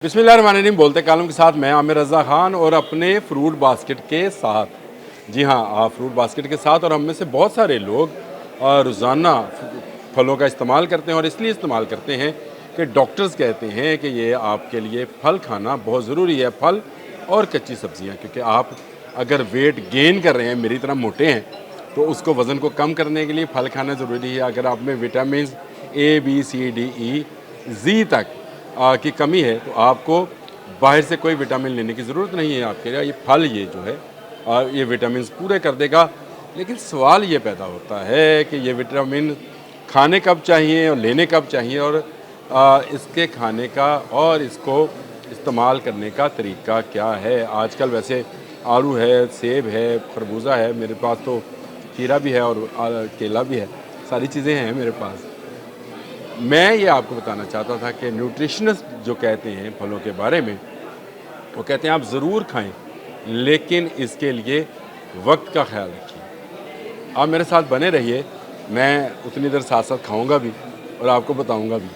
बिस्मिल्लाहिर्रहमानिर्रहीम। बोलते कालम के साथ मैं आमिर रज़ा ख़ान और अपने फ्रूट बास्केट के साथ। जी हाँ, फ्रूट बास्केट के साथ। और हम में से बहुत सारे लोग रोज़ाना फलों का इस्तेमाल करते हैं और इसलिए इस्तेमाल करते हैं कि डॉक्टर्स कहते हैं कि ये आपके लिए फल खाना बहुत ज़रूरी है, फल और कच्ची सब्ज़ियाँ। क्योंकि आप अगर वेट गेन कर रहे हैं, मेरी तरह मोटे हैं, तो उसको वज़न को कम करने के लिए फल खाना ज़रूरी है। अगर आप में vitamin A, B, C, D, E, G तक की कमी है, तो आपको बाहर से कोई विटामिन लेने की ज़रूरत नहीं है। आपके लिए ये फल ये जो है ये विटामिन पूरे कर देगा। लेकिन सवाल ये पैदा होता है कि ये विटामिन खाने कब चाहिए और लेने कब चाहिए, और इसके खाने का और इसको इस्तेमाल करने का तरीका क्या है। आजकल वैसे आड़ू है, सेब है, खरबूजा है, मेरे पास तो खीरा भी है और केला भी है, सारी चीज़ें हैं मेरे पास। मैं ये आपको बताना चाहता था कि न्यूट्रिशनिस्ट जो कहते हैं फलों के बारे में, वो कहते हैं आप ज़रूर खाएं, लेकिन इसके लिए वक्त का ख्याल रखिए। आप मेरे साथ बने रहिए, मैं उतनी देर साथ साथ खाऊंगा भी और आपको बताऊंगा भी।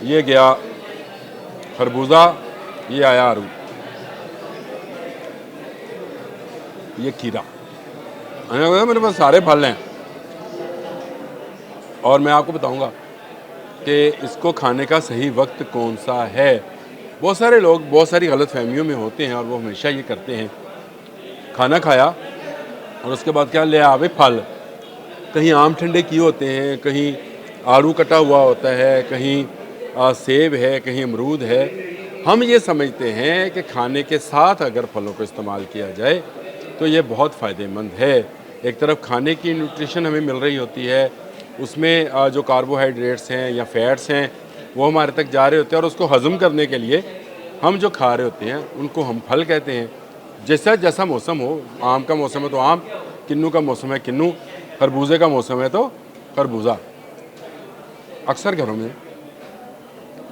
ये गया खरबूजा, ये आया आड़ू, ये खीरा। मेरे पास सारे फल हैं और मैं आपको बताऊंगा कि इसको खाने का सही वक्त कौन सा है। बहुत सारे लोग बहुत सारी गलत फहमियों में होते हैं और वो हमेशा ये करते हैं, खाना खाया और उसके बाद क्या ले आवे फल। कहीं आम ठंडे किए होते हैं, कहीं आड़ू कटा हुआ होता है, कहीं सेब है, कहीं अमरूद है। हम ये समझते हैं कि खाने के साथ अगर फलों को इस्तेमाल किया जाए तो ये बहुत फ़ायदेमंद है। एक तरफ खाने की न्यूट्रिशन हमें मिल रही होती है, उसमें जो कार्बोहाइड्रेट्स हैं या फैट्स हैं वो हमारे तक जा रहे होते हैं, और उसको हज़म करने के लिए हम जो खा रहे होते हैं उनको हम फल कहते हैं। जैसा जैसा मौसम हो, आम का मौसम है तो आम, किन्नू का मौसम है किन्नू, खरबूजे का मौसम है तो खरबूजा। अक्सर घरों में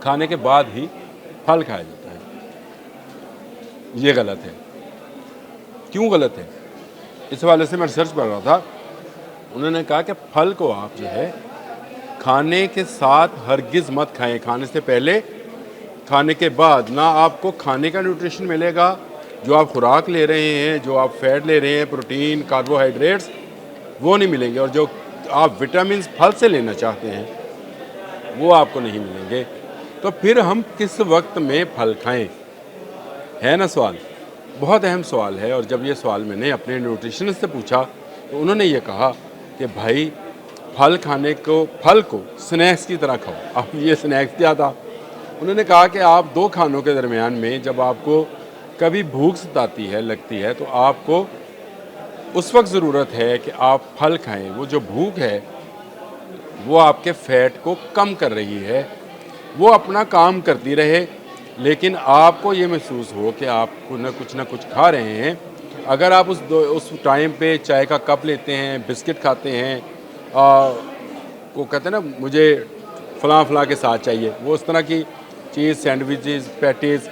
खाने के बाद ही फल खाया जाता है, ये गलत है। क्यों गलत है? इस हवाले से मैं रिसर्च पढ़ रहा था। उन्होंने कहा कि फल को आप जो है खाने के साथ हरगिज़ मत खाएं। खाने से पहले, खाने के बाद ना आपको खाने का न्यूट्रिशन मिलेगा, जो आप खुराक ले रहे हैं, जो आप फैट ले रहे हैं, प्रोटीन, कार्बोहाइड्रेट्स, वो नहीं मिलेंगे। और जो आप विटामिन फल से लेना चाहते हैं वो आपको नहीं मिलेंगे। तो फिर हम किस वक्त में फल खाएं, है ना सवाल। बहुत अहम सवाल है। और जब ये सवाल मैंने अपने न्यूट्रिशनिस्ट से पूछा तो उन्होंने ये कहा कि भाई फल को स्नैक्स की तरह खाओ। अब ये स्नैक्स क्या था? उन्होंने कहा कि आप दो खानों के दरमियान में जब आपको कभी भूख सताती है, लगती है, तो आपको उस वक्त ज़रूरत है कि आप फल खाएं। वो जो भूख है वो आपके फ़ैट को कम कर रही है, वो अपना काम करती रहे, लेकिन आपको ये महसूस हो कि आप ना कुछ खा रहे हैं। अगर आप उस टाइम पे चाय का कप लेते हैं, बिस्किट खाते हैं, वो कहते हैं ना मुझे फ़लाँ फ़लाँ के साथ चाहिए, वो उस तरह की चीज़, सैंडविचेस, पैटीज़,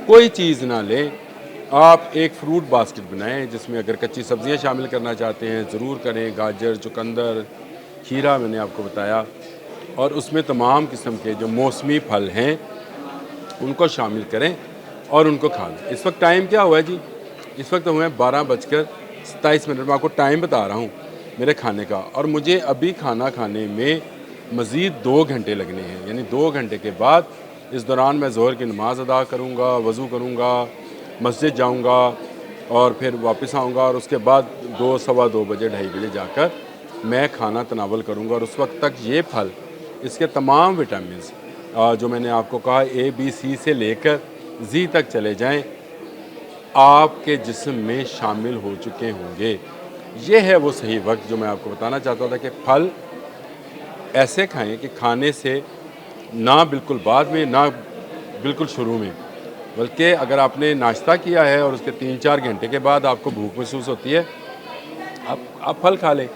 कोई चीज़ ना लें। आप एक फ्रूट बास्केट बनाएं जिसमें अगर कच्ची सब्जियां शामिल करना चाहते हैं ज़रूर करें। गाजर, चुकंदर, खीरा मैंने आपको बताया, और उसमें तमाम किस्म के जो मौसमी फल हैं उनको शामिल करें और उनको खा लें। इस वक्त टाइम क्या हुआ है जी? इस वक्त हुए 12:27। मैं आपको टाइम बता रहा हूँ मेरे खाने का, और मुझे अभी खाना खाने में मज़ीद 2 घंटे लगने हैं। यानी 2 घंटे के बाद इस दौरान मैं ज़ोहर की नमाज़ अदा करूँगा, वज़ू करूँगा, मस्जिद जाऊँगा और फिर वापस आऊँगा, और उसके बाद 2, सवा 2 बजे, 2:30 बजे जाकर मैं खाना तनावल करूँगा। और उस वक्त तक ये फल, इसके तमाम विटामिन्स जो मैंने आपको कहा ए, बी, सी से लेकर जी तक चले जाएं, आपके जिस्म में शामिल हो चुके होंगे। ये है वो सही वक्त जो मैं आपको बताना चाहता था कि फल ऐसे खाएं कि खाने से ना बिल्कुल बाद में, ना बिल्कुल शुरू में, बल्कि अगर आपने नाश्ता किया है और उसके 3-4 घंटे के बाद आपको भूख महसूस होती है, आप फल खा लें।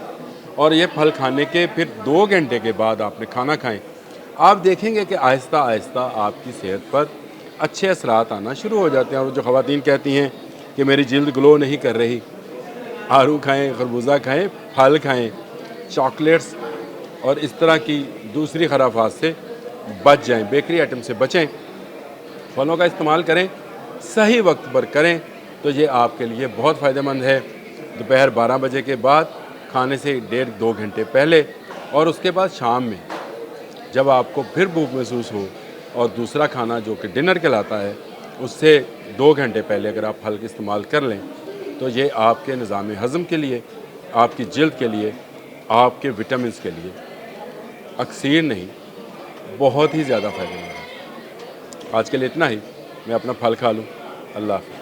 और ये फल खाने के फिर 2 घंटे के बाद आपने खाना खाएं। आप देखेंगे कि आहिस्ता आहिस्ता आपकी सेहत पर अच्छे असरात आना शुरू हो जाते हैं। और जो ख़वातीन कहती हैं कि मेरी जिल्द ग्लो नहीं कर रही, आड़ू खाएं, खरबूजा खाएं, फल खाएं, चॉकलेट्स और इस तरह की दूसरी खराफात से बच जाएं, बेकरी आइटम से बचें, फलों का इस्तेमाल करें, सही वक्त पर करें तो ये आपके लिए बहुत फ़ायदेमंद है। दोपहर 12 बजे के बाद, खाने से 1.5-2 घंटे पहले और उसके बाद शाम में जब आपको फिर भूख महसूस हो और दूसरा खाना जो कि डिनर कहलाता है उससे 2 घंटे पहले अगर आप फल का इस्तेमाल कर लें तो ये आपके निज़ाम हज़म के लिए, आपकी जिल्द के लिए, आपके विटामिन्स के लिए अक्सीर नहीं, बहुत ही ज़्यादा फ़ायदेमंद है। आज के लिए इतना ही। मैं अपना फल खा लूँ। अल्लाह हाफ़िज़।